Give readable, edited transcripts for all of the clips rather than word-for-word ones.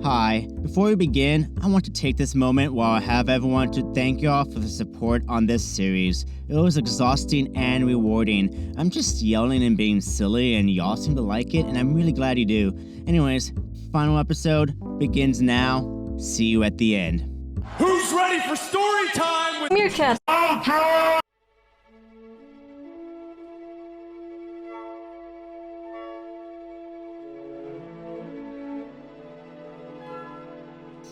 Hi, before we begin, I want to take this moment while I have everyone to thank y'all for the support on this series. It was exhausting and rewarding. I'm just yelling and being silly and y'all seem to like it and I'm really glad you do. Anyways, final episode begins now. See you at the end. Who's ready for story time with Meerkat? Okay!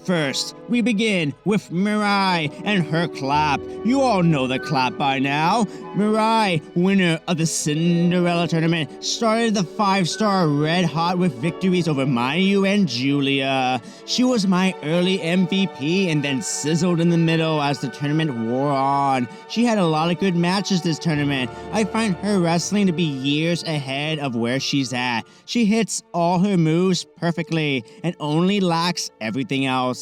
First, we begin with Mirai and her clap. You all know the clap by now. Mirai, winner of the Cinderella tournament, started the 5-star red hot with victories over Mayu and Julia. She was my early MVP and then sizzled in the middle as the tournament wore on. She had a lot of good matches this tournament. I find her wrestling to be years ahead of where she's at. She hits all her moves perfectly and only lacks everything else.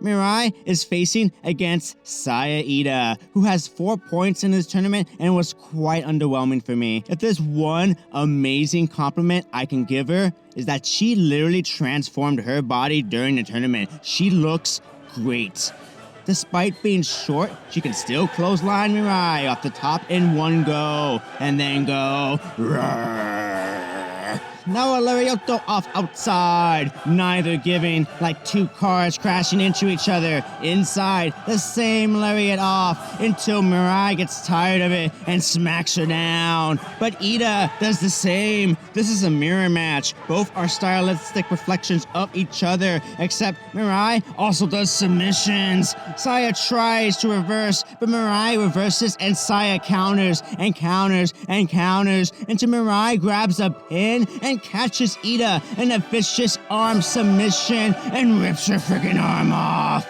Mirai is facing against Saya Ida, who has 4 points in this tournament and was quite underwhelming for me. If there's one amazing compliment I can give her, is that she literally transformed her body during the tournament. She looks great. Despite being short, she can still clothesline Mirai off the top in one go, and then go roar. Now a lariato off outside, neither giving, like 2 cars crashing into each other. Inside, the same lariat off until Mirai gets tired of it and smacks her down. But Ida does the same. This is a mirror match. Both are stylistic reflections of each other, except Mirai also does submissions. Saya tries to reverse, but Mirai reverses and Saya counters and counters and counters until Mirai grabs a pin and catches Ida in a vicious arm submission and rips her freaking arm off.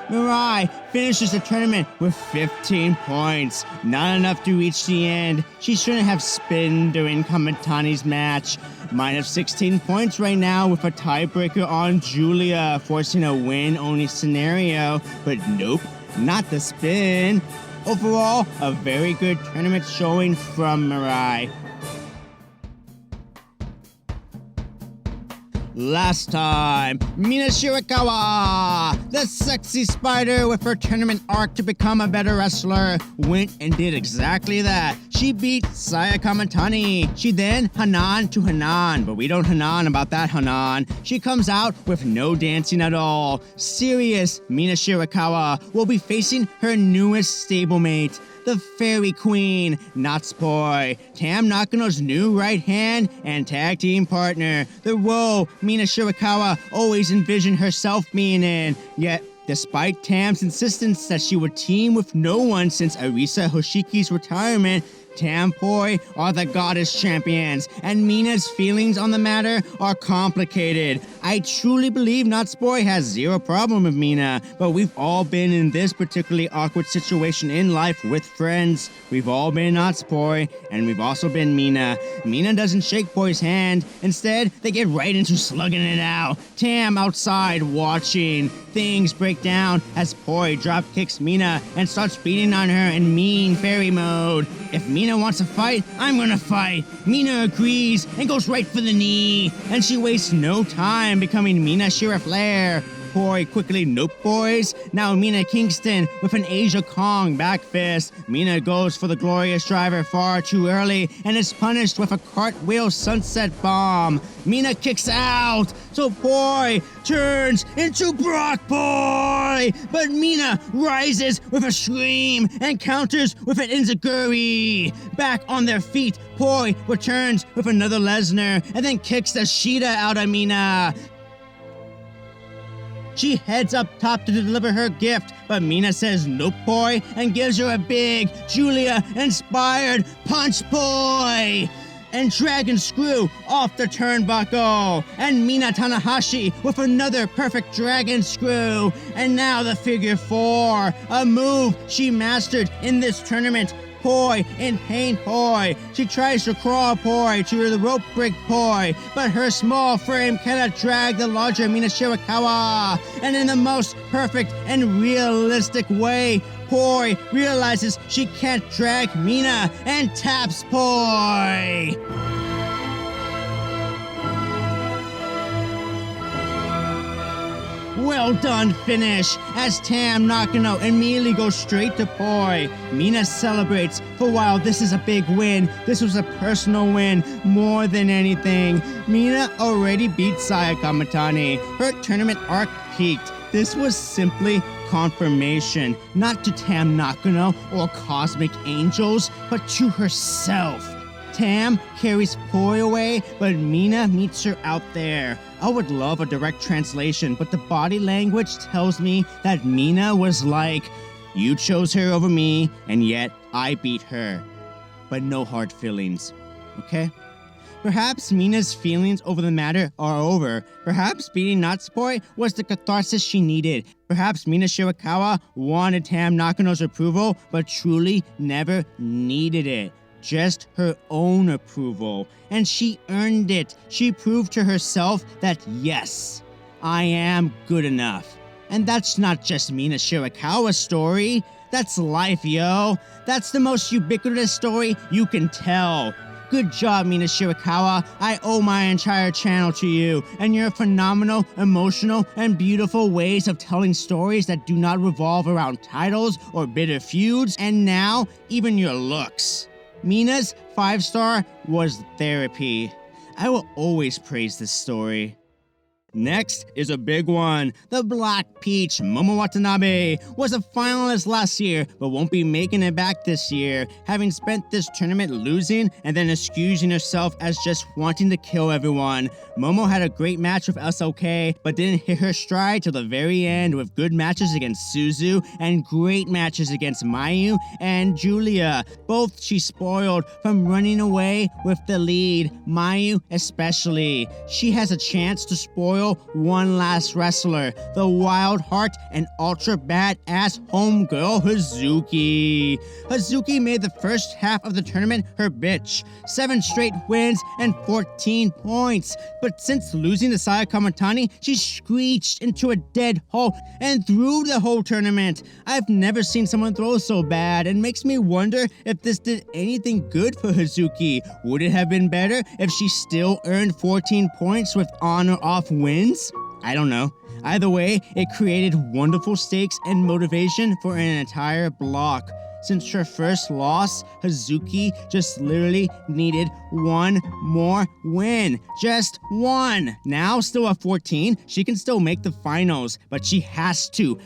Mirai finishes the tournament with 15 points, not enough to reach the end. She shouldn't have spin during Kamitani's match. Might have 16 points right now with a tiebreaker on Julia, forcing a win-only scenario, but nope, not the spin. Overall, a very good tournament showing from Mirai. Last time, Mina Shirawaka, the sexy spider with her tournament arc to become a better wrestler, went and did exactly that. She beat Saya Kamitani. She then Hanan to Hanan, but we don't Hanan about that Hanan. She comes out with no dancing at all. Serious Mina Shirawaka will be facing her newest stablemate, the Fairy Queen, Natsupoi, Tam Nakano's new right hand and tag team partner, the role Mina Shirawaka always envisioned herself being in. Yet, despite Tam's insistence that she would team with no one since Arisa Hoshiki's retirement, Tampoi are the goddess champions, and Mina's feelings on the matter are complicated. I truly believe Natsupoi has zero problem with Mina, but we've all been in this particularly awkward situation in life with friends. We've all been Natsupoi, and we've also been Mina. Mina doesn't shake Poi's hand. Instead, they get right into slugging it out. Tam outside watching. Things break down as Poi drop kicks Mina and starts beating on her in mean fairy mode. If Mina wants to fight, I'm gonna fight. Mina agrees and goes right for the knee. And she wastes no time becoming Mina Shira Flair. Poi quickly nope boys. Now Mina Kingston with an Asia Kong back fist. Mina goes for the glorious driver far too early and is punished with a cartwheel sunset bomb. Mina kicks out, so Poi turns into Brock Boy. But Mina rises with a scream and counters with an Enziguri. Back on their feet, Poi returns with another Lesnar and then kicks the Shida out of Mina. She heads up top to deliver her gift, but Mina says nope boy and gives her a big Julia-inspired punch boy. And Dragon Screw off the turnbuckle. And Mina Tanahashi with another perfect Dragon Screw. And now the figure 4, a move she mastered in this tournament. Poi in pain Poi. She tries to crawl Poi to the rope break Poi, but her small frame cannot drag the larger Mina Shirawaka. And in the most perfect and realistic way, Poi realizes she can't drag Mina and taps Poi. Well done finish, as Tam Nakano immediately goes straight to Poi. Mina celebrates, for while this is a big win, this was a personal win more than anything. Mina already beat Saki Kashima. Her tournament arc peaked. This was simply confirmation, not to Tam Nakano or Cosmic Angels, but to herself. Tam carries Poi away, but Mina meets her out there. I would love a direct translation, but the body language tells me that Mina was like, you chose her over me, and yet I beat her. But no hard feelings, okay? Perhaps Mina's feelings over the matter are over. Perhaps beating Natsupoi was the catharsis she needed. Perhaps Mina Shirawaka wanted Tam Nakano's approval, but truly never needed it. Just her own approval. And she earned it. She proved to herself that yes, I am good enough. And that's not just Mina Shirawaka's story. That's life, yo. That's the most ubiquitous story you can tell. Good job, Mina Shirawaka. I owe my entire channel to you, and your phenomenal, emotional, and beautiful ways of telling stories that do not revolve around titles or bitter feuds, and now, even your looks. Mina's 5-star was therapy. I will always praise this story. Next is a big one. The Black Peach, Momo Watanabe, was a finalist last year, but won't be making it back this year, having spent this tournament losing and then excusing herself as just wanting to kill everyone. Momo had a great match with SLK, but didn't hit her stride till the very end with good matches against Suzu and great matches against Mayu and Julia. Both she spoiled from running away with the lead, Mayu especially. She has a chance to spoil one last wrestler, the wild heart and ultra badass homegirl Hazuki. Hazuki made the first half of the tournament her bitch. 7 straight wins and 14 points. But since losing to Saki Kashima, she screeched into a dead halt and threw the whole tournament. I've never seen someone throw so bad, and makes me wonder if this did anything good for Hazuki. Would it have been better if she still earned 14 points with on or off wins? I don't know. Either way, it created wonderful stakes and motivation for an entire block. Since her first loss, Hazuki just literally needed one more win. Just one. Now, still at 14, she can still make the finals, but she has to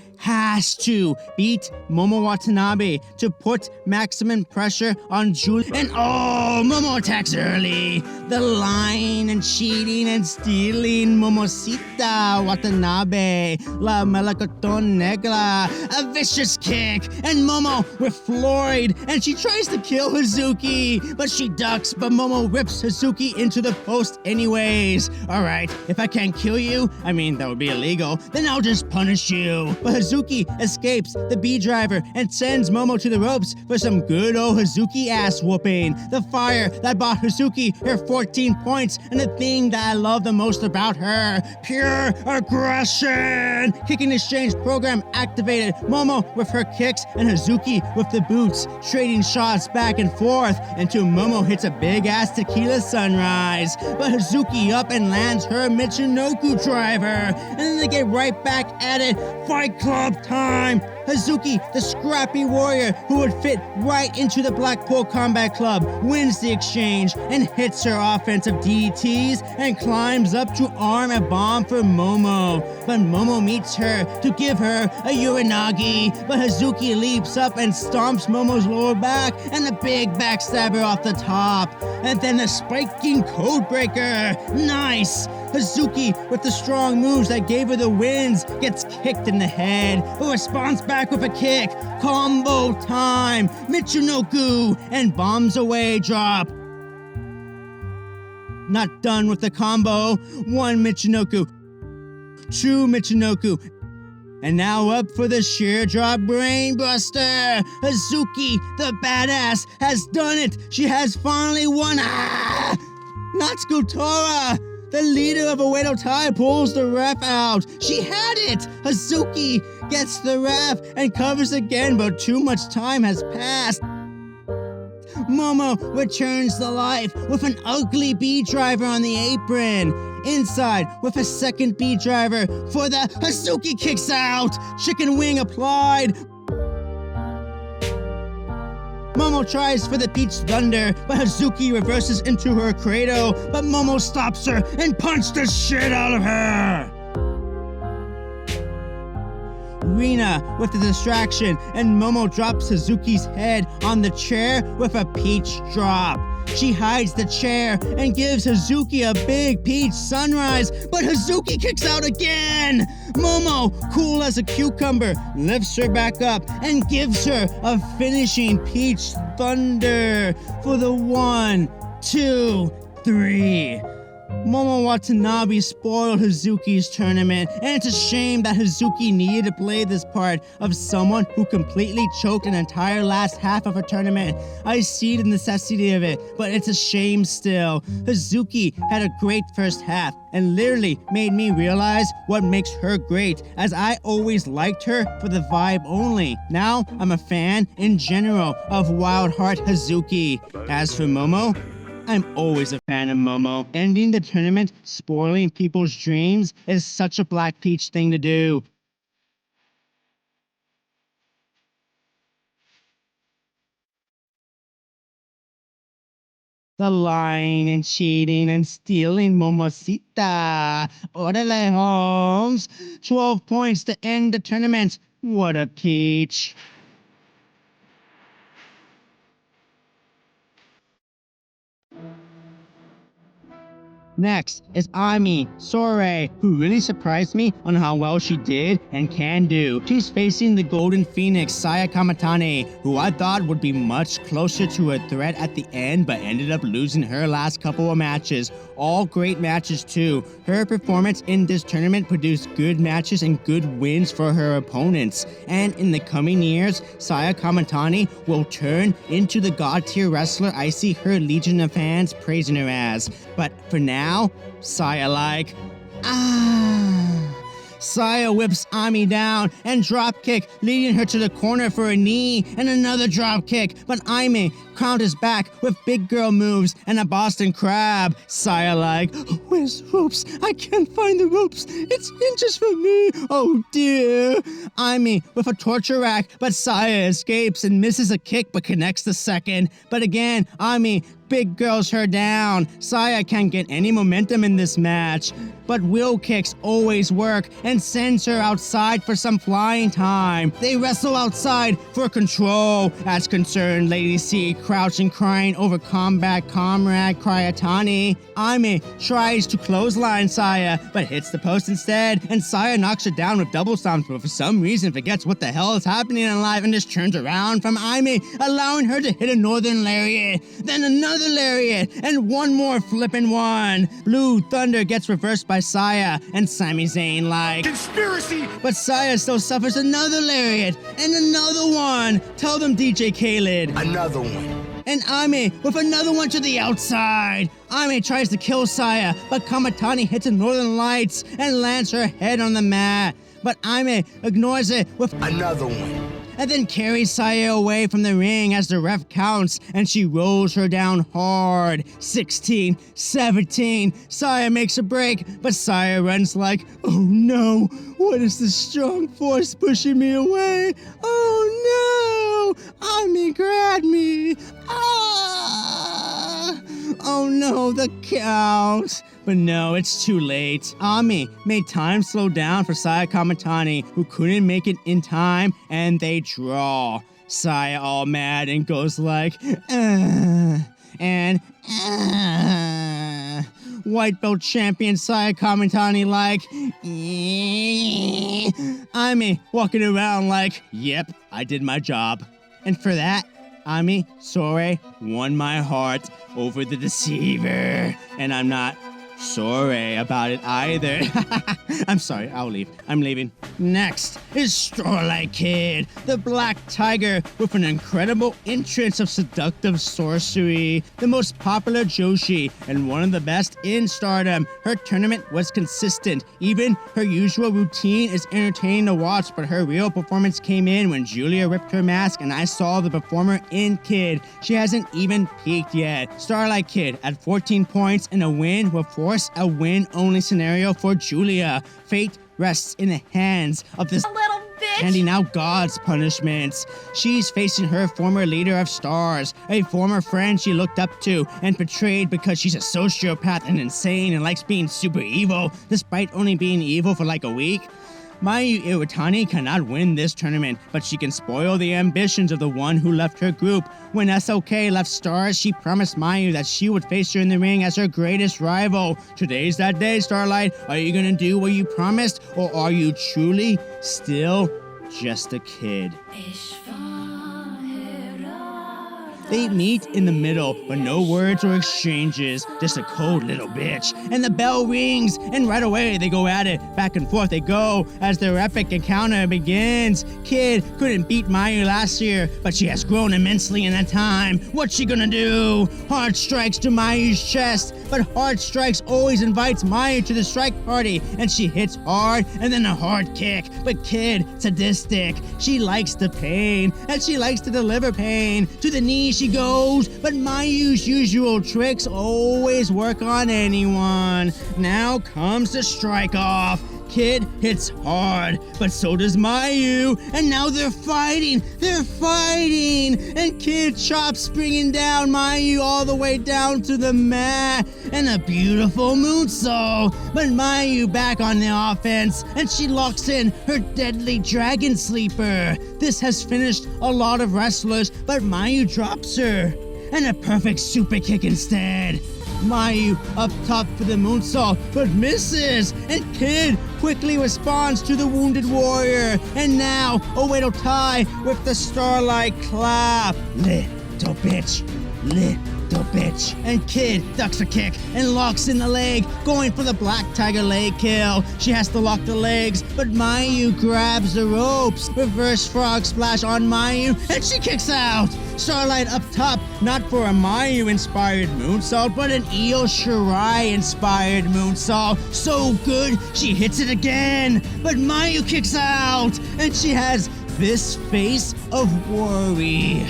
beat Momo Watanabe to put maximum pressure on Julia. And oh, Momo attacks early. The lying and cheating and stealing Momosita Watanabe, La Melocotón Negra, a vicious kick, and Momo with Floyd, and she tries to kill Hazuki, but she ducks, but Momo rips Hazuki into the post anyways. Alright, if I can't kill you, I mean, that would be illegal, then I'll just punish you. But Hazuki escapes the B-driver and sends Momo to the ropes for some good old Hazuki ass whooping. The fire that bought Hazuki her 14 points, and the thing that I love the most about her, pure aggression. Kicking exchange program activated. Momo with her kicks and Hazuki with the boots, trading shots back and forth until Momo hits a big ass tequila sunrise. But Hazuki up and lands her Michinoku driver, and then they get right back at it. Fight Club time! Hazuki, the scrappy warrior who would fit right into the Blackpool Combat Club, wins the exchange and hits her offensive DDTs and climbs up to arm a bomb for Momo. But Momo meets her to give her a Uranagi, but Hazuki leaps up and stomps Momo's lower back and the big backstabber off the top. And then the spiking codebreaker. Nice! Hazuki, with the strong moves that gave her the wins, gets kicked in the head, but responds back with a kick. Combo time! Michinoku! And bombs away drop. Not done with the combo. 1 Michinoku. 2 Michinoku. And now up for the sheer drop brainbuster. Hazuki, the badass, has done it. She has finally won. Ah! Natsuko Tora, the leader of Uedo Tai, pulls the ref out. She had it. Hazuki gets the ref and covers again, but too much time has passed. Momo returns to life with an ugly B driver on the apron. inside with a second beat driver for the Hazuki kicks out. Chicken wing applied. Momo tries for the Peach Thunder, but Hazuki reverses into her Credo, but Momo stops her and punches the shit out of her. Rina with the distraction, and Momo drops Hazuki's head on the chair with a peach drop. She hides the chair and gives Hazuki a big peach sunrise, but Hazuki kicks out again! Momo, cool as a cucumber, lifts her back up and gives her a finishing peach thunder for the 1, 2, 3. Momo Watanabe spoiled Hazuki's tournament, and it's a shame that Hazuki needed to play this part of someone who completely choked an entire last half of a tournament. I see the necessity of it, but it's a shame still. Hazuki had a great first half, and literally made me realize what makes her great, as I always liked her for the vibe only. Now, I'm a fan in general of Wild Heart Hazuki. As for Momo, I'm always a fan of Momo. Ending the tournament, spoiling people's dreams, is such a Black Peach thing to do. The lying and cheating and stealing Momosita. Orale Holmes. 12 points to end the tournament. What a peach. Next is Ami Sore, who really surprised me on how well she did and can do. She's facing the Golden Phoenix Saya Kamatane, who I thought would be much closer to a threat at the end, but ended up losing her last couple of matches. All great matches too. Her performance in this tournament produced good matches and good wins for her opponents. And in the coming years, Saya Kamatani will turn into the god tier wrestler I see her legion of fans praising her as. But for now, Saya like, Saya whips Ami down and drop kick, leading her to the corner for a knee and another drop kick, but Ami counters back with big girl moves and a Boston Crab. Saya like, where's the ropes? I can't find the ropes. It's inches for me. Oh dear. Ami with a torture rack, but Saya escapes and misses a kick but connects the second. But again, Ami big girls her down. Saya can't get any momentum in this match, but wheel kicks always work and sends her outside for some flying time. They wrestle outside for control. As concerned Lady C crouching crying over combat comrade Cryotani. Ami tries to clothesline Saya, but hits the post instead, and Saya knocks her down with double stomps, but for some reason forgets what the hell is happening in life and just turns around from Ami, allowing her to hit a northern lariat, then another lariat, and one more flippin' one. Blue Thunder gets reversed by Saya, and Sami Zayn like, Conspiracy! but Saya still suffers another lariat, and another one. Tell them, DJ Khaled. Another one. And Ami with another one to the outside. Ami tries to kill Saya, but Kamatani hits a Northern Lights and lands her head on the mat. But Ami ignores it with Another one. And then carries Saya away from the ring as the ref counts, and she rolls her down hard. 16, 17, Saya makes a break, but Saya runs like, oh no, what is this strong force pushing me away? Oh no, Ami grabbed me. Oh no, the count. But no, it's too late. Ami made time slow down for Saya Kamatani, who couldn't make it in time, and they draw. Saya all mad and goes like, and white belt champion Saya Kamatani like, Ami walking around like, yep, I did my job. And for that, Ami Sore won my heart over the deceiver. And I'm not sorry about it either. I'm sorry, I'll leave. I'm leaving. Next is Starlight Kid, the Black Tiger with an incredible entrance of seductive sorcery. The most popular Joshi and one of the best in Stardom. Her tournament was consistent. Even her usual routine is entertaining to watch, but her real performance came in when Julia ripped her mask and I saw the performer in Kid. She hasn't even peaked yet. Starlight Kid at 14 points and a win with 4 course, a win-only scenario for Julia. Fate rests in the hands of this Little bitch! handing out God's punishments. She's facing her former leader of stars, a former friend she looked up to and betrayed because she's a sociopath and insane and likes being super evil, despite only being evil for like a week. Mayu Iwatani cannot win this tournament, but she can spoil the ambitions of the one who left her group. When SOK left Stars, she promised Mayu that she would face her in the ring as her greatest rival. Today's that day, Starlight. Are you gonna do what you promised, or are you truly still just a kid? They meet in the middle, but no words or exchanges, just a cold little bitch. And the bell rings, and right away they go at it. Back and forth they go as their epic encounter begins. Kid couldn't beat Mayu last year, but she has grown immensely in that time. What's she gonna do? Hard strikes to Mayu's chest, but hard strikes always invites Mayu to the strike party, and she hits hard and then a hard kick. But Kid, sadistic, she likes the pain, and she likes to deliver pain. To the knee she goes, but Mayu's usual tricks always work on anyone. Now comes the strike off. Kid hits hard, but so does Mayu, and now they're fighting, and Kid chops bringing down Mayu all the way down to the mat, and a beautiful moonsault, but Mayu back on the offense, and she locks in her deadly dragon sleeper. This has finished a lot of wrestlers, but Mayu drops her, and a perfect super kick instead. Mayu up top for the moonsault, but misses, and Kid quickly responds to the wounded warrior, and now Oedo tie with the Starlight clap. Little bitch, and Kid ducks a kick and locks in the leg, going for the Black Tiger leg kill. She has to lock the legs, but Mayu grabs the ropes. Reverse frog splash on Mayu, and she kicks out. Starlight up top, not for a Mayu-inspired moonsault, but an Io Shirai-inspired moonsault. So good, she hits it again, but Mayu kicks out, and she has this face of worry.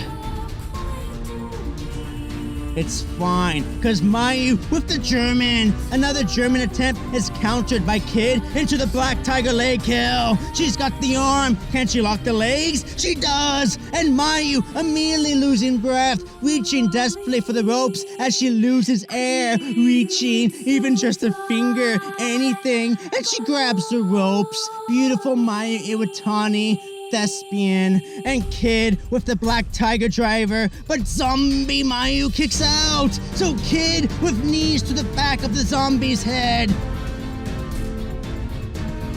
It's fine, cause Mayu with the German. Another German attempt is countered by Kid into the Black Tiger leg kill. She's got the arm. Can she lock the legs? She does. And Mayu immediately losing breath, reaching desperately for the ropes as she loses air, reaching even just a finger, anything, and she grabs the ropes. Beautiful Mayu Iwatani, thespian, and Kid with the Black Tiger driver, but zombie Mayu kicks out, so Kid with knees to the back of the zombie's head.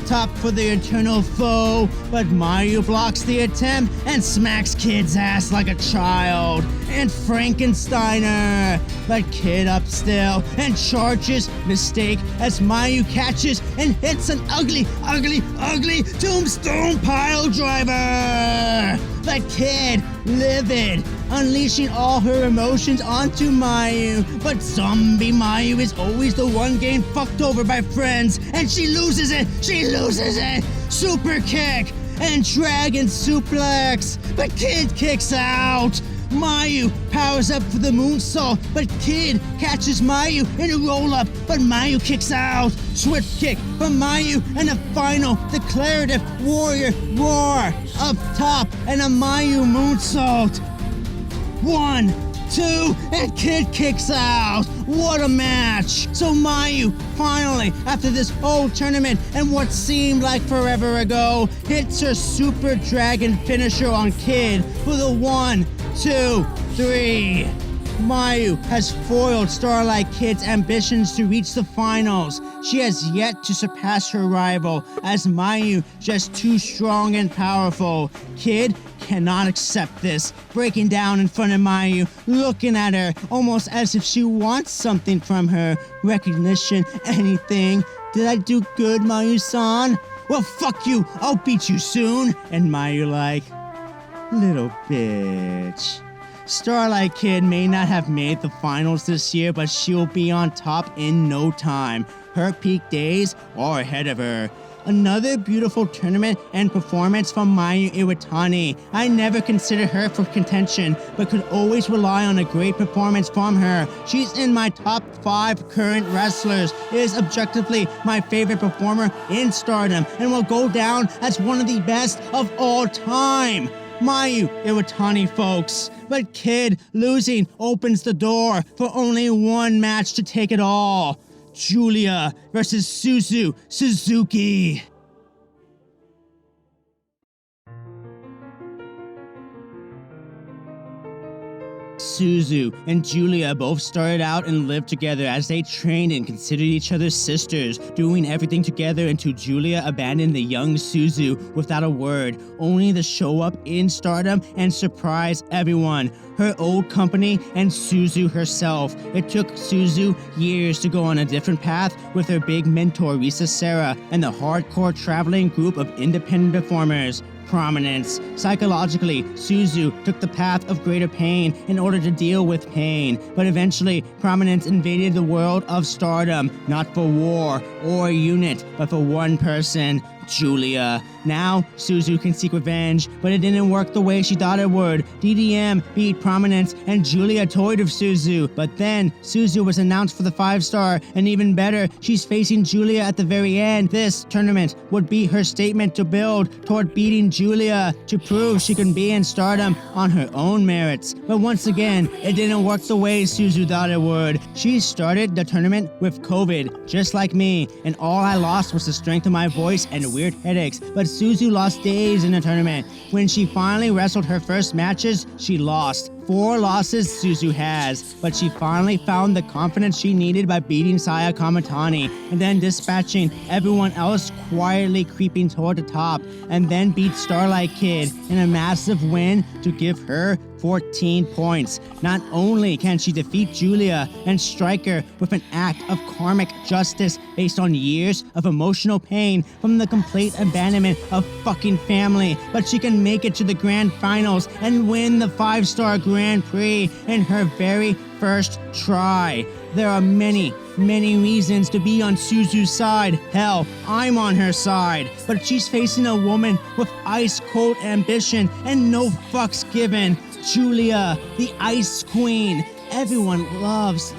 Top for the eternal foe, but Mayu blocks the attempt and smacks Kid's ass like a child. And Frankensteiner, but Kid up still and charges, mistake, as Mayu catches and hits an ugly tombstone pile driver. But Kid, livid, unleashing all her emotions onto Mayu. But zombie Mayu is always the one getting fucked over by friends, and she loses it. Super kick and dragon suplex, but Kid kicks out. Mayu powers up for the moonsault, but Kid catches Mayu in a roll-up, but Mayu kicks out. Swift kick from Mayu and a final declarative warrior roar up top and a Mayu moonsault. 1, 2, and Kid kicks out. What a match. So Mayu, finally, after this whole tournament and what seemed like forever ago, hits her super dragon finisher on Kid for the 1, 2, 3. Mayu has foiled Starlight Kid's ambitions to reach the finals. She has yet to surpass her rival, as Mayu just too strong and powerful. Kid cannot accept this, breaking down in front of Mayu, looking at her almost as if she wants something from her. Recognition, anything. Did I do good, Mayu-san? Well, fuck you, I'll beat you soon. And Mayu like, little bitch. Starlight Kid may not have made the finals this year, but she'll be on top in no time. Her peak days are ahead of her. Another beautiful tournament and performance from Mayu Iwatani. I never considered her for contention, but could always rely on a great performance from her. She's in my top 5 current wrestlers, is objectively my favorite performer in Stardom, and will go down as one of the best of all time. Mayu Iwatani, folks. But Kid losing opens the door for only one match to take it all. Giulia versus Suzu Suzuki. Suzu and Giulia both started out and lived together as they trained and considered each other's sisters, doing everything together until Giulia abandoned the young Suzu without a word, only to show up in Stardom and surprise everyone. Her old company and Suzu herself. It took Suzu years to go on a different path with her big mentor Risa Sera and the hardcore traveling group of independent performers. Prominence. Psychologically, Suzu took the path of greater pain in order to deal with pain, but eventually, Prominence invaded the world of Stardom, not for war or a unit, but for one person, Giulia. Now, Suzu can seek revenge, but it didn't work the way she thought it would. DDM beat Prominence, and Giulia toyed with Suzu, but then Suzu was announced for the 5-star, and even better, she's facing Giulia at the very end. This tournament would be her statement to build toward beating Giulia, to prove she can be in Stardom on her own merits. But once again, it didn't work the way Suzu thought it would. She started the tournament with COVID, just like me, and all I lost was the strength of my voice and weird headaches, but Suzu lost days in the tournament. When she finally wrestled her first matches, she lost. 4 losses Suzu has, but she finally found the confidence she needed by beating Saya Kamatani and then dispatching everyone else quietly creeping toward the top, and then beat Starlight Kid in a massive win to give her 14 points. Not only can she defeat Giulia and strike her with an act of karmic justice based on years of emotional pain from the complete abandonment of fucking family, but she can make it to the grand finals and win the 5-star Grand Prix in her very first try. There are many reasons to be on Suzu's side. Hell, I'm on her side. But she's facing a woman with ice-cold ambition and no fucks given. Giulia, the Ice Queen. Everyone loves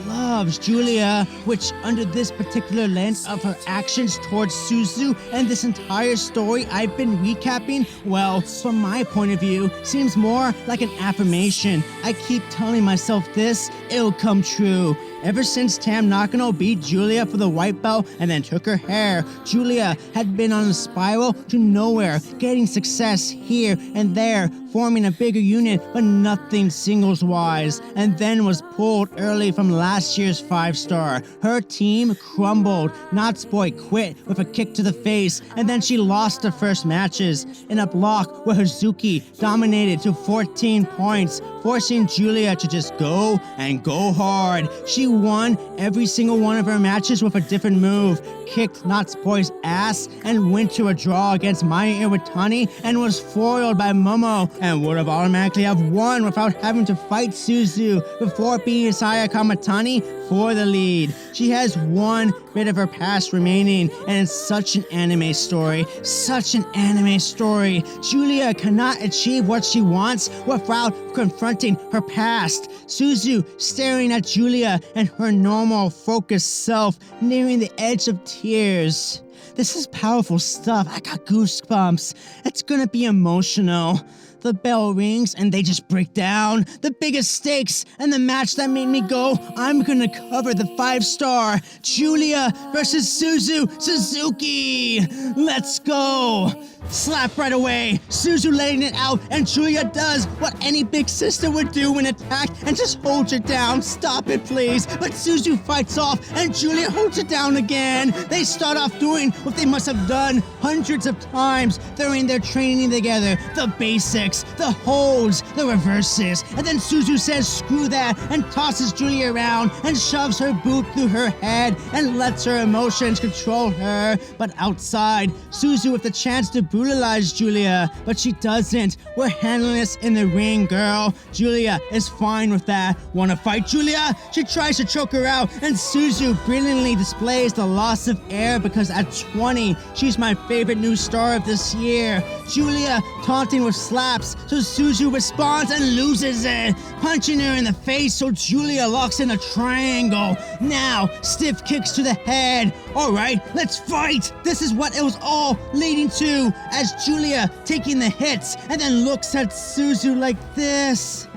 Giulia, which under this particular lens of her actions towards Suzu and this entire story I've been recapping, well, from my point of view, seems more like an affirmation. I keep telling myself this, it'll come true. Ever since Tam Nakano beat Giulia for the white belt and then took her hair, Giulia had been on a spiral to nowhere, getting success here and there, forming a bigger unit, but nothing singles-wise, and then was pulled early from last year's 5-star. Her team crumbled. Natsupoi quit with a kick to the face, and then she lost the first matches in a block where Hazuki dominated to 14 points, forcing Giulia to just go and go hard. She won every single one of her matches with a different move, kicked Natsupoi's ass, and went to a draw against Mayu Iwatani and was foiled by Momo, and would have automatically have won without having to fight Suzu before beating Saya Kamatani for the lead. She has one bit of her past remaining, and it's such an anime story. Such an anime story. Giulia cannot achieve what she wants without confronting her past. Suzu staring at Giulia and her normal, focused self, nearing the edge of tears. This is powerful stuff. I got goosebumps. It's gonna be emotional. The bell rings and they just break down. The biggest stakes and the match that made me go, I'm gonna cover the 5-star. Giulia versus Suzu Suzuki. Let's go. Slap right away. Suzu letting it out, and Giulia does what any big sister would do when attacked and just holds her down. Stop it, please. But Suzu fights off, and Giulia holds it down again. They start off doing what they must have done hundreds of times during their training together. The basics. kicks, the holds, the reverses, and then Suzu says screw that and tosses Julia around and shoves her boot through her head and lets her emotions control her. But outside, Suzu with the chance to brutalize Julia, but she doesn't. We're handling this in the ring, girl. Julia is fine with that. Wanna fight, Julia? She tries to choke her out, and Suzu brilliantly displays the loss of air because at 20, she's my favorite new star of this year. Julia taunting with slaps, so Suzu responds and loses it, punching her in the face so Julia locks in a triangle. Now, stiff kicks to the head. Alright, let's fight! This is what it was all leading to, as Julia taking the hits and then looks at Suzu like this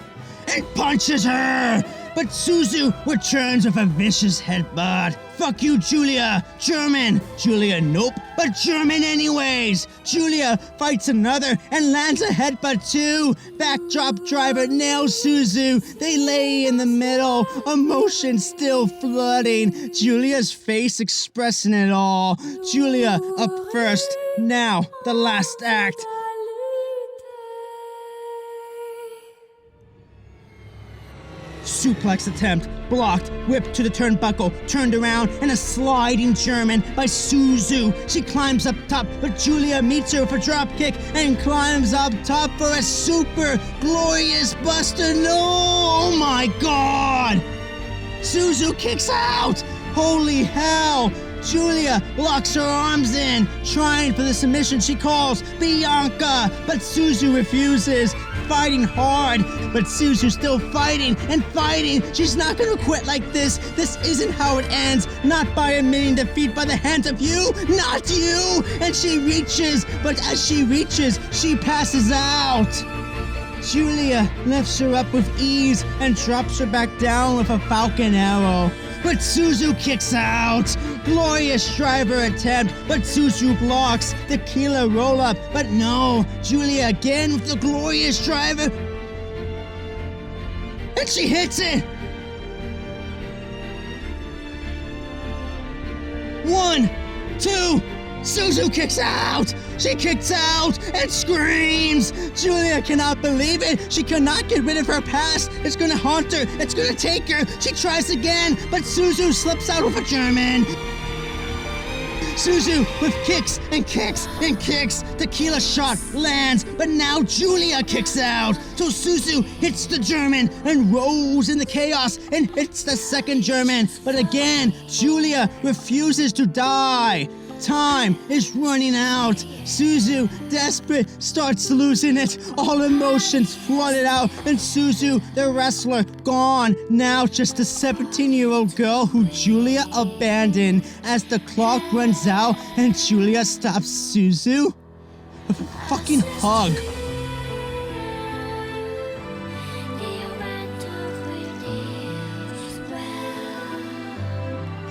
and punches her. But Suzu returns with a vicious headbutt. Fuck you, Julia. German. Julia, nope. But German anyways. Julia fights another and lands a headbutt too. Backdrop driver nails Suzu. They lay in the middle. Emotion still flooding. Julia's face expressing it all. Julia up first. Now, the last act. Suplex attempt, blocked, whipped to the turnbuckle, turned around, and a sliding German by Suzu. She climbs up top, but Julia meets her with a drop kick and climbs up top for a super glorious buster. No! Oh my god! Suzu kicks out! Holy hell! Julia locks her arms in, trying for the submission she calls Bianca, but Suzu refuses, fighting hard, but Suzu's still fighting and fighting. She's not gonna quit like this. This isn't how it ends, not by admitting defeat by the hands of you, not you! And she reaches, but as she reaches, she passes out. Julia lifts her up with ease and drops her back down with a falcon arrow. But Suzu kicks out. Glorious driver attempt, but Suzu blocks. The Tequila roll up, but no. Julia again with the glorious driver. And she hits it. 1, 2. Suzu kicks out! She kicks out and screams! Julia cannot believe it! She cannot get rid of her past! It's gonna haunt her! It's gonna take her! She tries again, but Suzu slips out with a German! Suzu with kicks and kicks and kicks! Tequila shot lands, but now Julia kicks out! So Suzu hits the German and rolls in the chaos and hits the second German, but again, Julia refuses to die! Time is running out. Suzu, desperate, starts losing it. All emotions flooded out, and Suzu, the wrestler, gone. Now just a 17-year-old girl who Julia abandoned. As the clock runs out and Julia stops Suzu, a fucking hug.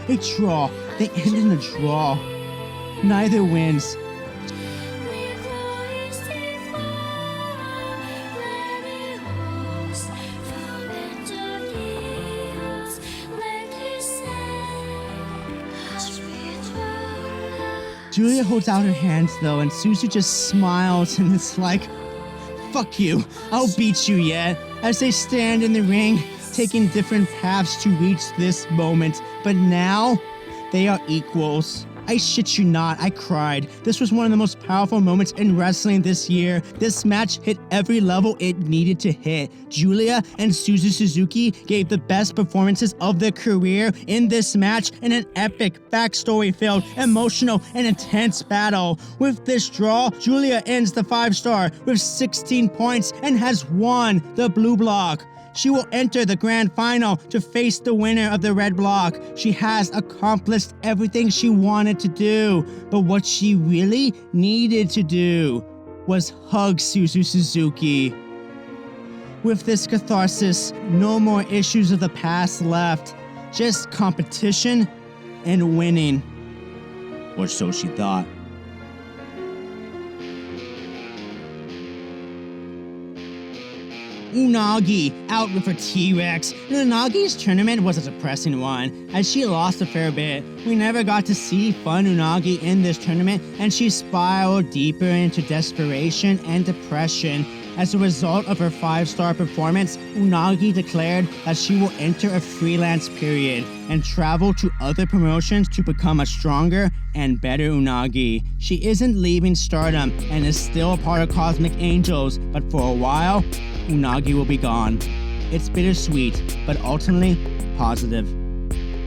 A draw. They end in a draw. Neither wins. Julia holds out her hands though, and Suzu just smiles and it's like, fuck you, I'll beat you yet. As they stand in the ring, taking different paths to reach this moment, but now they are equals. I shit you not, I cried. This was one of the most powerful moments in wrestling this year. This match hit every level it needed to hit. Julia and Suzu Suzuki gave the best performances of their career in this match in an epic, backstory-filled, emotional, and intense battle. With this draw, Julia ends the 5-star with 16 points and has won the blue block. She will enter the grand final to face the winner of the red block. She has accomplished everything she wanted to do, but what she really needed to do was hug Suzu Suzuki. With this catharsis, no more issues of the past left, just competition and winning. Or so she thought. Unagi out with her T-Rex. Unagi's tournament was a depressing one, as she lost a fair bit. We never got to see fun Unagi in this tournament, and she spiraled deeper into desperation and depression. As a result of her 5-star performance, Unagi declared that she will enter a freelance period and travel to other promotions to become a stronger and better Unagi. She isn't leaving Stardom and is still a part of Cosmic Angels, but for a while, Unagi will be gone. It's bittersweet, but ultimately positive.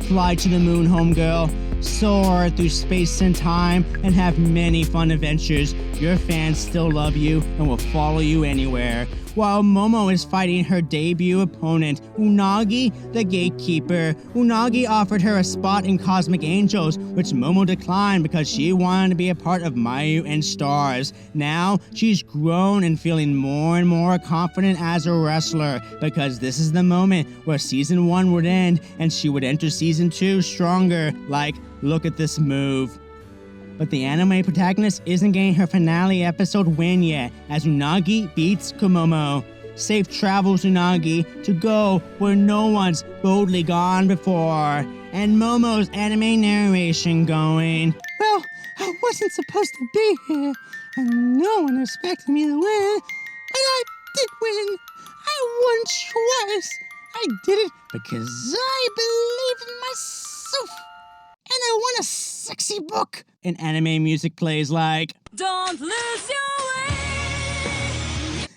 Fly to the moon, homegirl. Soar through space and time and have many fun adventures. Your fans still love you and will follow you anywhere. While Momo is fighting her debut opponent, Unagi, the gatekeeper. Unagi offered her a spot in Cosmic Angels, which Momo declined because she wanted to be a part of Mayu and Stars. Now, she's grown and feeling more and more confident as a wrestler, because this is the moment where Season 1 would end and she would enter Season 2 stronger. Like, look at this move. But the anime protagonist isn't getting her finale episode win yet, as Unagi beats CoMomo. Safe travels, Unagi, to go where no one's boldly gone before. And Momo's anime narration going, "Well, I wasn't supposed to be here, and no one expected me to win, but I did win. I won twice. I did it because I believed in myself. And I want a sexy book." And anime music plays like, "Don't lose your way."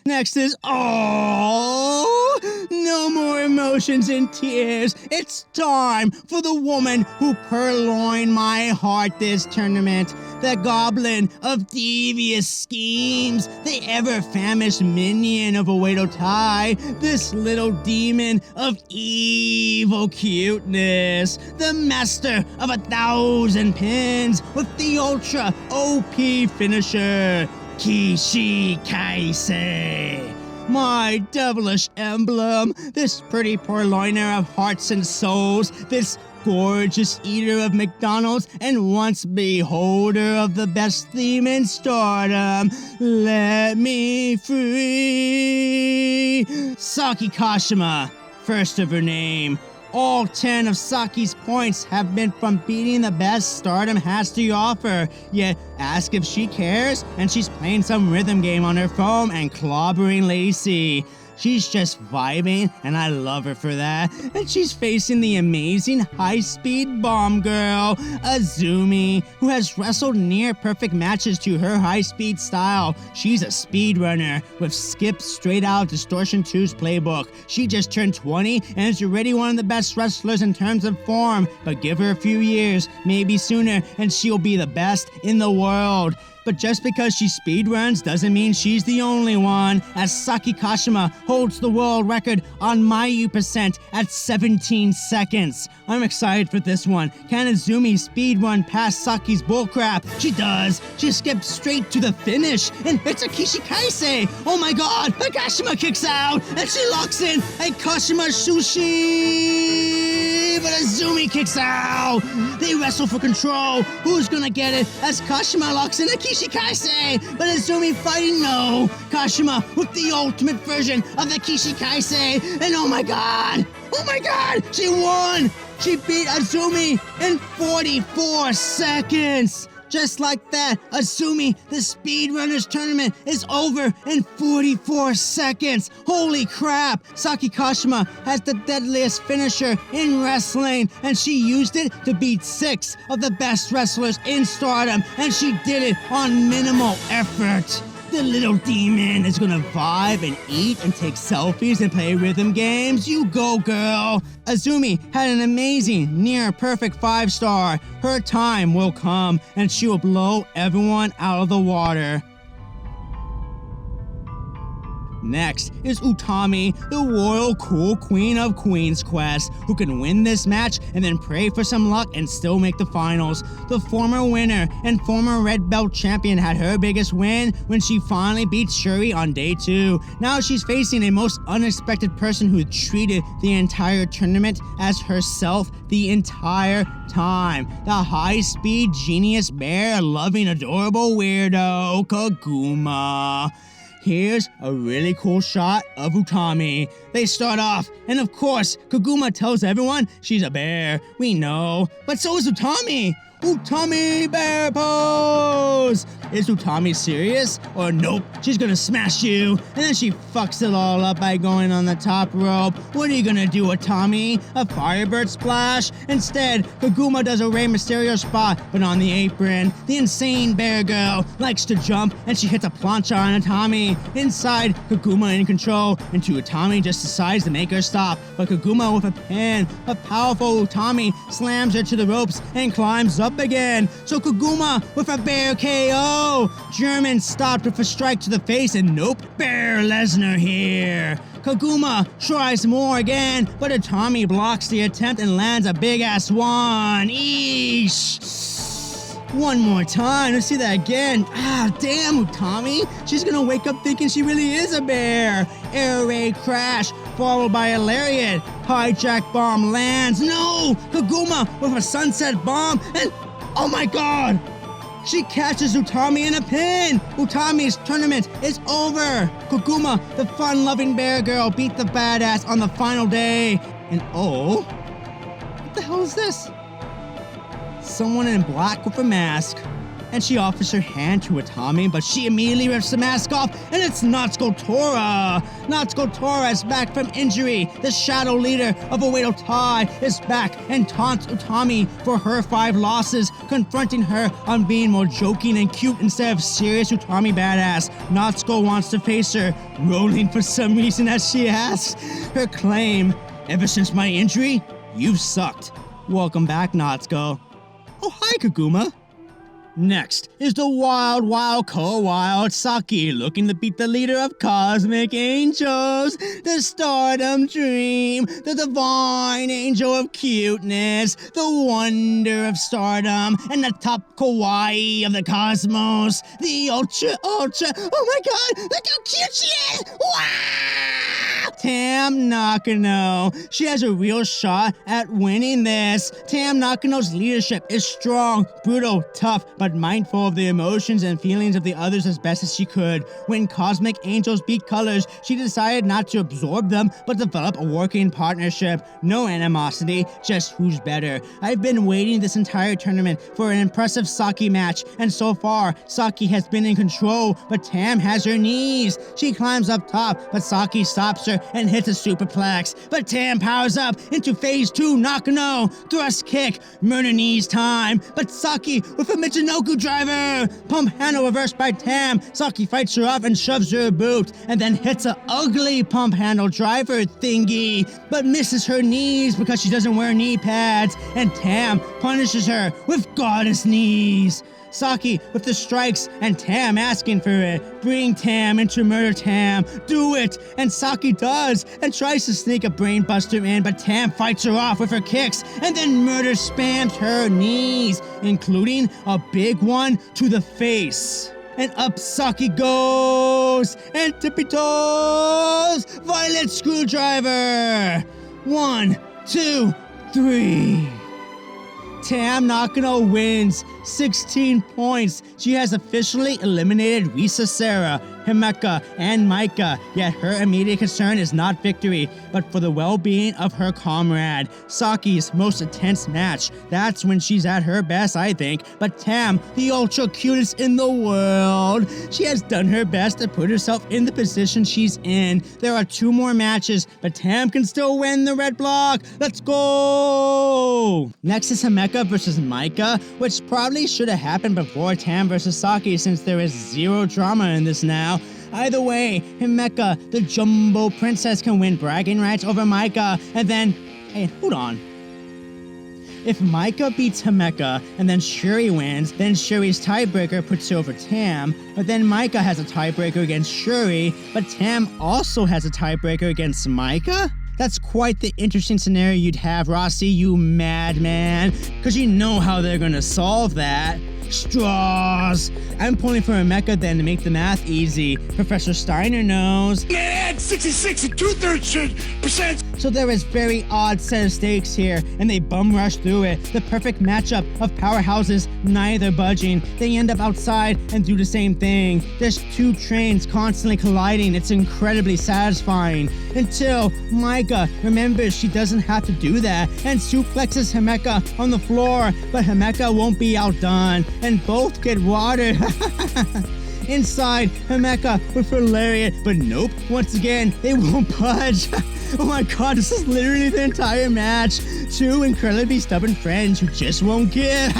Next is, oh, no more emotions and tears. It's time for the woman who purloined my heart this tournament. The goblin of devious schemes. The ever-famished minion of Oedo Tai. This little demon of evil cuteness. The master of 1,000 pins with the ultra OP finisher. Kishi Kaise. My devilish emblem, this pretty purloiner of hearts and souls, this gorgeous eater of McDonald's and once beholder of the best theme in Stardom. Let me free. Saki Kashima, first of her name. All 10 of Saki's points have been from beating the best Stardom has to offer. Yet, ask if she cares, and she's playing some rhythm game on her phone and clobbering Lacey. She's just vibing, and I love her for that. And she's facing the amazing high-speed bomb girl, Azumi, who has wrestled near-perfect matches to her high-speed style. She's a speedrunner with skips straight out of Distortion 2's playbook. She just turned 20 and is already one of the best wrestlers in terms of form. But give her a few years, maybe sooner, and she'll be the best in the world. But just because she speedruns doesn't mean she's the only one, as Saki Kashima holds the world record on Mayu percent at 17 seconds. I'm excited for this one. Can Azumi speedrun past Saki's bullcrap? She does. She skips straight to the finish and hits a Kishi Kaise. Oh my god, a Kashima kicks out and she locks in a Kashima Sushi. But Azumi kicks out. They wrestle for control. Who's gonna get it as Kashima locks in a Kishi Kaise? But Azumi fighting no. Kashima with the ultimate version of the Kishi Kaise. And oh my god, she won. She beat Azumi in 44 seconds. Just like that, Azumi, the Speedrunners tournament, is over in 44 seconds. Holy crap! Saki Kashima has the deadliest finisher in wrestling, and she used it to beat 6 of the best wrestlers in Stardom, and she did it on minimal effort. The little demon is gonna vibe and eat and take selfies and play rhythm games. You go, girl. Azumi had an amazing, near-perfect 5-star. Her time will come, and she will blow everyone out of the water. Next is Utami, the royal cool queen of Queen's Quest, who can win this match and then pray for some luck and still make the finals. The former winner and former red belt champion had her biggest win when she finally beat Shuri on day 2. Now she's facing a most unexpected person who treated the entire tournament as herself the entire time. The high-speed genius bear loving adorable weirdo, Koguma. Here's a really cool shot of Utami. They start off, and of course, Koguma tells everyone she's a bear. We know, but so is Utami. Utami bear pose! Is Utami serious? Or nope, she's gonna smash you. And then she fucks it all up by going on the top rope. What are you gonna do, Utami? A Firebird splash? Instead, Koguma does a Rey Mysterio spot, but on the apron. The insane bear girl likes to jump, and she hits a plancha on Utami. Inside, Koguma in control, until Utami just decides to make her stop. But Koguma with a pin. A powerful Utami slams her to the ropes and climbs up again. So Koguma with a bear KO. German stopped with a strike to the face, and nope, Bear Lesnar here. Koguma tries more again, but Utami blocks the attempt and lands a big-ass one. Eesh. One more time. Let's see that again. Ah, damn, Utami. She's gonna wake up thinking she really is a bear. Air raid crash, followed by a lariat. Hijack bomb lands. No! Koguma with a sunset bomb, and oh my god! She catches Utami in a pin! Utami's tournament is over! Koguma, the fun-loving bear girl, beat the badass on the final day. And oh, what the hell is this? Someone in black with a mask. And she offers her hand to Utami, but she immediately rips the mask off, and it's Natsuko Tora! Natsuko Tora is back from injury. The shadow leader of Oedo Tai is back and taunts Utami for her 5 losses, confronting her on being more joking and cute instead of serious Utami badass. Natsuko wants to face her, rolling for some reason as she asks. Her claim, ever since my injury, you've sucked. Welcome back, Natsuko. Oh, hi, Koguma. Next is the wild Saki, looking to beat the leader of Cosmic Angels, the Stardom Dream, the divine angel of cuteness, the wonder of stardom, and the top kawaii of the cosmos, the ultra, oh my god, look how cute she is! Wow! Tam Nakano. She has a real shot at winning this. Tam Nakano's leadership is strong, brutal, tough, but mindful of the emotions and feelings of the others as best as she could. When Cosmic Angels beat Colors, she decided not to absorb them, but develop a working partnership. No animosity, just who's better. I've been waiting this entire tournament for an impressive Saki match, and so far, Saki has been in control, but Tam has her knees. She climbs up top, but Saki stops her and hits a superplex. But Tam powers up into phase 2 Nakano. Thrust kick, murder knees time, but Saki with a Michinoku driver. Pump handle reversed by Tam. Saki fights her off and shoves her boot, and then hits a ugly pump handle driver thingy, but misses her knees because she doesn't wear knee pads, and Tam punishes her with goddess knees. Saki with the strikes and Tam asking for it. Bring Tam into Murder Tam. Do it! And Saki does and tries to sneak a brainbuster in, but Tam fights her off with her kicks, and then Murder spams her knees, including a big one to the face. And up Saki goes, and tippy toes, violet screwdriver. 1, 2, 3. Tam Nakano wins 16 points. She has officially eliminated Risa Sera, Himeka, and Maika, yet her immediate concern is not victory, but for the well-being of her comrade. Saki's most intense match. That's when she's at her best, I think. But Tam, the ultra cutest in the world, she has done her best to put herself in the position she's in. There are 2 more matches, but Tam can still win the red block. Let's go! Next is Himeka versus Maika, which probably should have happened before Tam versus Saki, since there is 0 drama in this now. Either way, Himeka, the Jumbo Princess, can win bragging rights over Maika, and then... Hey, hold on. If Maika beats Himeka and then Shuri wins, then Shuri's tiebreaker puts her over Tam, but then Maika has a tiebreaker against Shuri, but Tam also has a tiebreaker against Maika? That's quite the interesting scenario you'd have, Rossi, you madman. Because you know how they're gonna solve that. Straws. I'm pulling for Himeka then to make the math easy. Professor Steiner knows. Man, 66 and 2/3%. So there is very odd set of stakes here, and they bum rush through it. The perfect matchup of powerhouses, neither budging. They end up outside and do the same thing. There's 2 trains constantly colliding. It's incredibly satisfying. Until Maika remembers she doesn't have to do that and suplexes Himeka on the floor, but Himeka won't be outdone. and both get watered. Inside, Himeka with her lariat, but nope, once again, they won't budge. Oh my god, this is literally the entire match. Two incredibly stubborn friends who just won't give.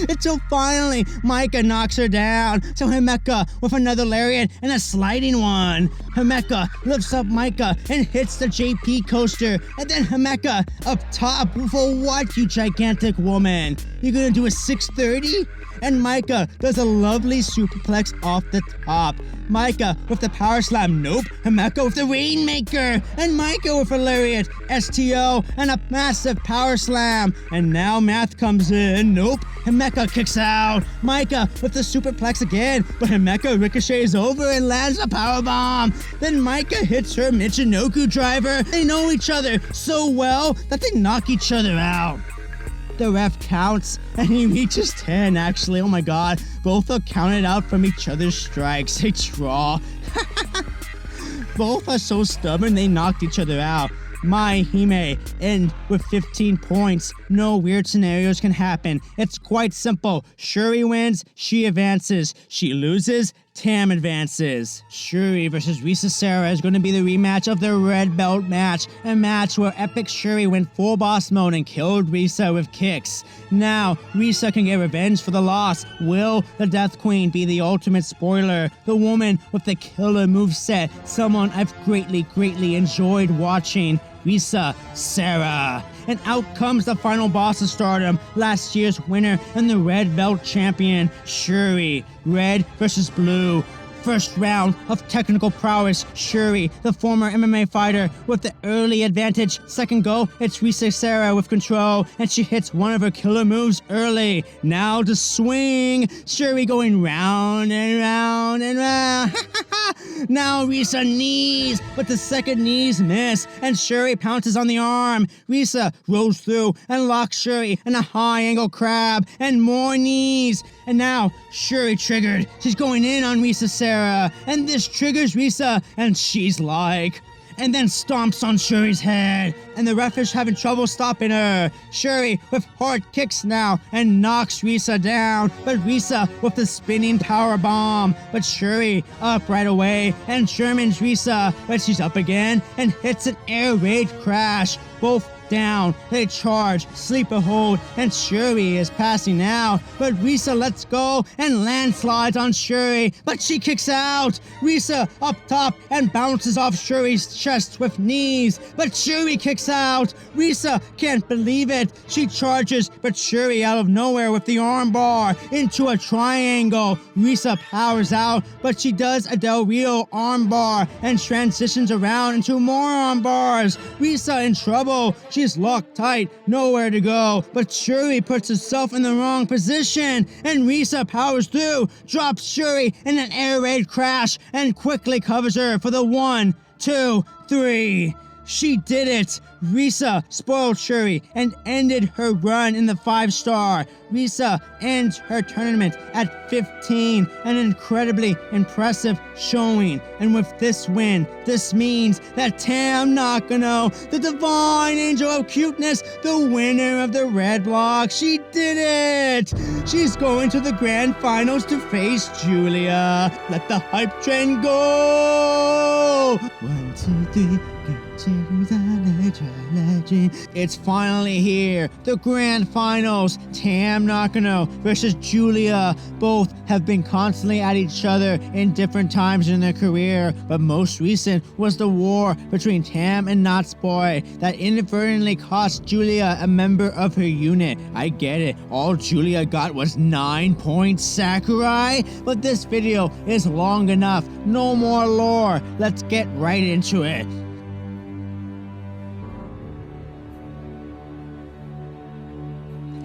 Until finally, Micah knocks her down. So Himeka with another lariat and a sliding one. Himeka lifts up Micah and hits the JP coaster. And then Himeka up top. For what, you gigantic woman? You gonna do a 630? And Micah does a lovely superplex off the top. Micah with the power slam, nope. Himeka with the rainmaker. And Micah with a lariat, STO, and a massive power slam. And now math comes in, nope. Himeka kicks out. Micah with the superplex again, but Himeka ricochets over and lands a powerbomb. Then Micah hits her Michinoku driver. They know each other so well that they knock each other out. The ref counts, and he reaches 10, actually. Oh my god. Both are counted out from each other's strikes. They draw. Both are so stubborn, they knocked each other out. Mai Hime end with 15 points. No weird scenarios can happen. It's quite simple. Shuri wins, she advances. She loses, Tam advances. Shuri versus Risa Sera is going to be the rematch of the red belt match. A match where Epic Shuri went full boss mode and killed Risa with kicks. Now, Risa can get revenge for the loss. Will the Death Queen be the ultimate spoiler? The woman with the killer moveset. Someone I've greatly enjoyed watching. Risa Sera. And out comes the final boss of Stardom, last year's winner and the red belt champion, Shuri. Red versus blue. First round of technical prowess, Shuri, the former MMA fighter, with the early advantage. Second go, it's Risa Sera with control, and she hits one of her killer moves early. Now to swing, Shuri going round and round and round. Now Risa knees, but the second knees miss, and Shuri pounces on the arm. Risa rolls through and locks Shuri in a high angle crab, and more knees. And now Shuri triggered. She's going in on Risa Sera, and this triggers Risa, and she's like, and then stomps on Shuri's head, and the ref is having trouble stopping her. Shuri with hard kicks now and knocks Risa down, but Risa with the spinning power bomb. But Shuri up right away and Sherman's Risa, but she's up again and hits an air raid crash. Both down, they charge, sleeper hold, and Shuri is passing now, but Risa lets go and landslides on Shuri, but she kicks out. Risa up top and bounces off Shuri's chest with knees, but Shuri kicks out. Risa can't believe it. She charges, but Shuri out of nowhere with the armbar into a triangle. Risa powers out, but she does a Del Rio armbar and transitions around into more armbars. Risa in trouble. She's locked tight, nowhere to go, but Shuri puts herself in the wrong position, and Risa powers through, drops Shuri in an air raid crash, and quickly covers her for the 1, 2, 3. She did it! Risa spoiled Shuri and ended her run in the 5-star. Risa ends her tournament at 15, an incredibly impressive showing. And with this win, this means that Tam Nakano, the divine angel of cuteness, the winner of the red block, she did it! She's going to the grand finals to face Julia. Let the hype train go! 1, 2, 3. It's finally here, the grand finals. Tam Nakano versus Julia. Both have been constantly at each other in different times in their career, but most recent was the war between Tam and Natsupoi that inadvertently cost Julia a member of her unit. I get it, all Julia got was 9 points, Sakurai, but this video is long enough. No more lore, let's get right into it.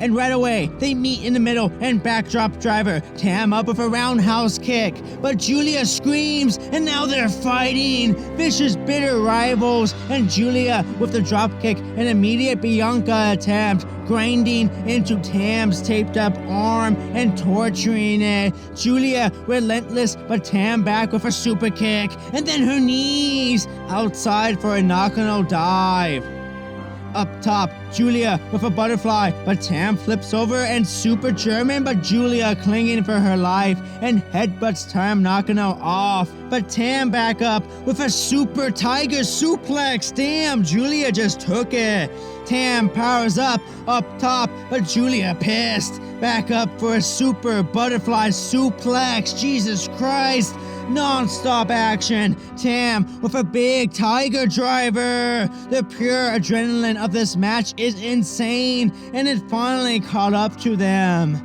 And right away, they meet in the middle and backdrop driver. Tam up with a roundhouse kick. But Julia screams, and now they're fighting. Vicious, bitter rivals. And Julia with the drop kick, an immediate Bianca attempt, grinding into Tam's taped up arm and torturing it. Julia relentless, but Tam back with a super kick. And then her knees outside for a Nakano dive. Up top, Julia with a butterfly, but Tam flips over and super German, but Julia clinging for her life and headbutts Tam, knocking her off. But Tam back up with a super tiger suplex. Damn, Julia just took it. Tam powers up top, but Julia pissed. Back up for a super butterfly suplex. Jesus Christ. Non-stop action. Tam with a big tiger driver. The pure adrenaline of this match is insane, and it finally caught up to them.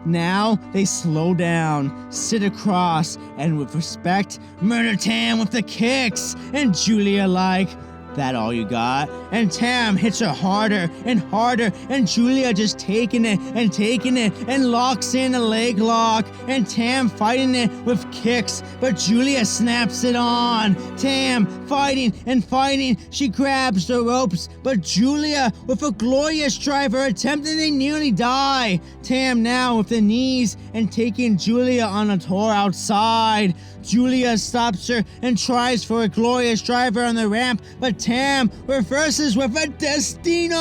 Now they slow down, sit across, and with respect, murder Tam with the kicks. And Julia like, that all you got? And Tam hits her harder, and Julia just taking it, and locks in a leg lock, and Tam fighting it with kicks, but Julia snaps it on. Tam fighting, she grabs the ropes, but Julia with a glorious driver attempting to nearly die. Tam now with the knees, and taking Julia on a tour outside. Julia stops her and tries for a glorious driver on the ramp, but Tam reverses with a Destino!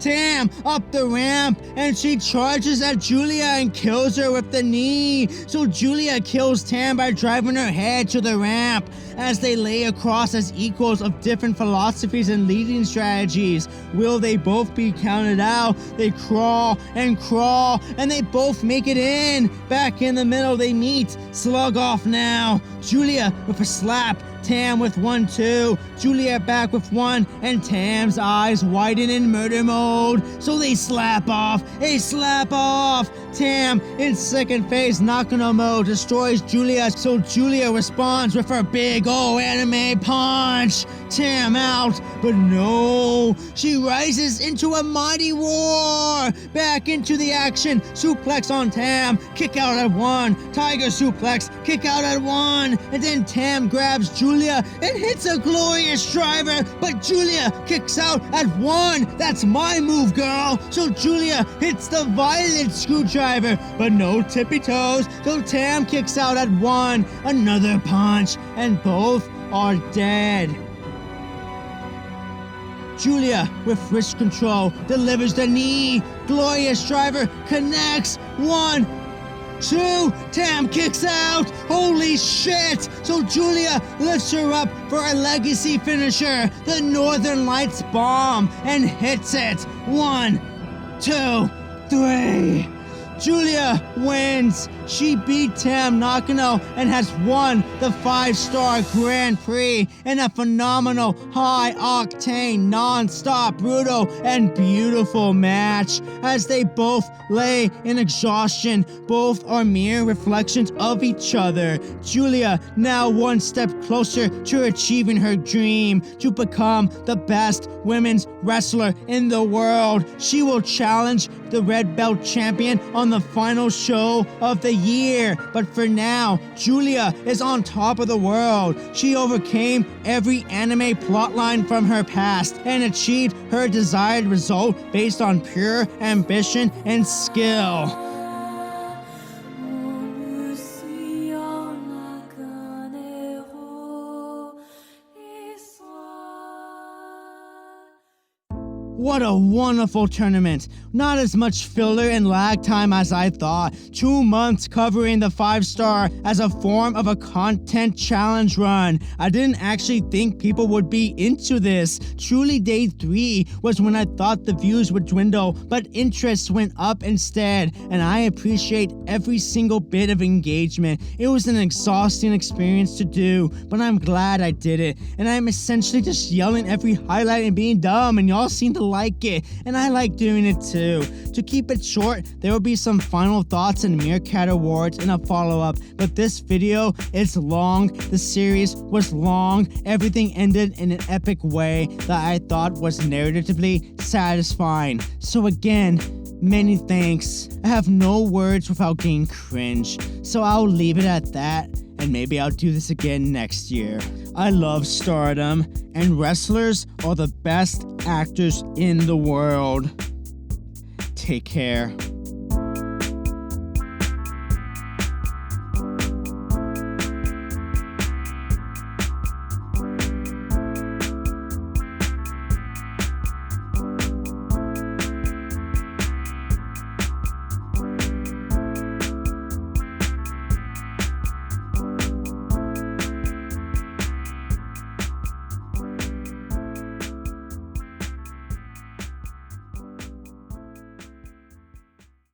Tam up the ramp, and she charges at Julia and kills her with the knee. So Julia kills Tam by driving her head to the ramp. As they lay across as equals of different philosophies and leading strategies, will they both be counted out? They crawl, and they both make it in. Back in the middle they meet. Slug off now. Julia with a slap. Tam with 1-2. Julia back with 1, and Tam's eyes widen in murder mode. So they slap off. Tam in second phase Nakano mode destroys Julia. So Julia responds with her big old anime punch. Tam out, but no. She rises into a mighty roar. Back into the action. Suplex on Tam. Kick out at 1. Tiger suplex. Kick out at 1. And then Tam grabs Julia and hits a glorious driver, but Julia kicks out at 1. That's my move, girl. So Julia hits the violet screwdriver, but no tippy toes. So Tam kicks out at 1. Another punch, and both are dead. Julia, with wrist control, delivers the knee. Glorious driver connects. 1, 2, Tam kicks out. Holy shit. So Julia lifts her up for a legacy finisher, the Northern Lights bomb, and hits it. 1, 2, 3. Julia wins. She beat Tam Nakano and has won the 5-star Grand Prix in a phenomenal, high-octane, non-stop, brutal, and beautiful match. As they both lay in exhaustion, both are mere reflections of each other. Julia now one step closer to achieving her dream, to become the best women's wrestler in the world. She will challenge the Red Belt champion on the final show of the year. But for now, Julia is on top of the world. She overcame every anime plotline from her past and achieved her desired result based on pure ambition and skill. What a wonderful tournament. Not as much filler and lag time as I thought. 2 months covering the 5-star as a form of a content challenge run. I didn't actually think people would be into this. Truly day 3 was when I thought the views would dwindle, but interest went up instead, and I appreciate every single bit of engagement. It was an exhausting experience to do, but I'm glad I did it, and I'm essentially just yelling every highlight and being dumb, and y'all seem to like it, and I like doing it too. To keep it short, there will be some final thoughts and Meerkat awards in a follow-up, but this video is long, the series was long, everything ended in an epic way that I thought was narratively satisfying. So again, many thanks. I have no words without getting cringe, so I'll leave it at that, and maybe I'll do this again next year. I love stardom, and wrestlers are the best actors in the world. Take care.